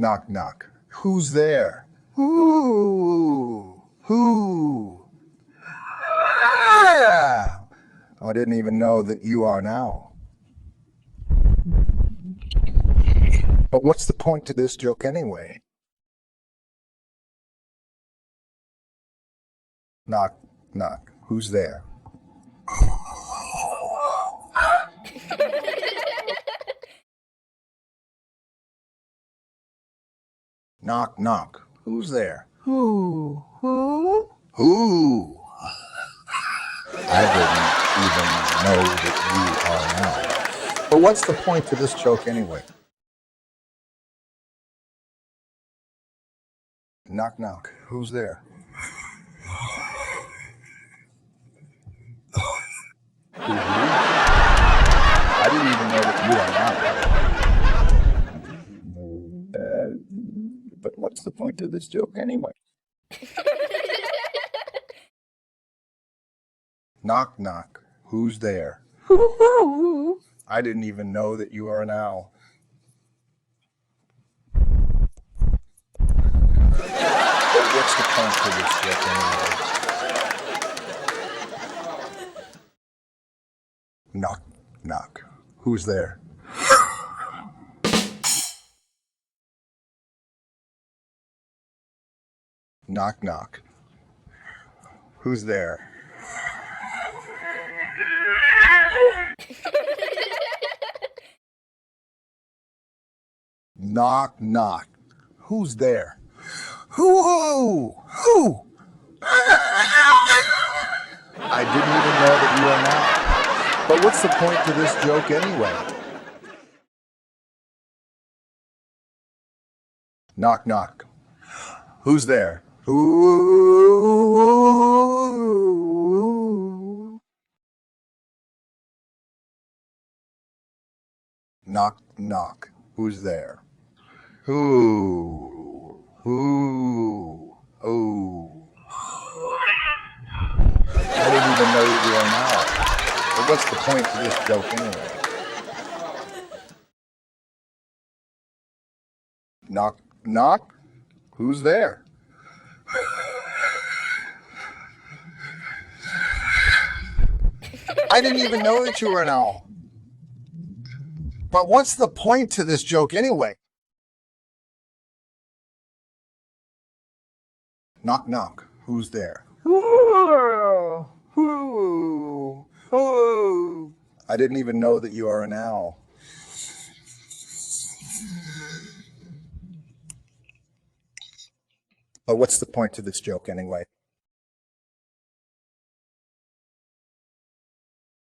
Knock, knock. Who's there? Who? Who? Ah! Oh, I didn't even know that you are now. But what's the point to this joke anyway? Knock, knock. Who's there? Knock, knock. Who's there? Who? Who? Who? I didn't even know that you are now. But what's the point to this joke anyway? Knock, knock. Who's there? Who? I didn't even know that you are now. But what's the point to this joke anyway? Knock, knock. Who's there? I didn't even know that you are an owl. But what's the point to this joke anyway? Knock, knock. Who's there? Knock, knock. Who's there? Knock, knock. Who's there? Who? Who? I didn't even know that you are now. But what's the point to this joke anyway? Knock, knock. Who's there? Who? Knock, knock. Who's there? Who? Who? Who? I didn't even know that you are now. But what's the point to this joke anyway? Knock, knock. Who's there? I didn't even know that you were an owl. But what's the point to this joke anyway? Knock, knock. Who's there? I didn't even know that you are an owl. But what's the point to this joke anyway?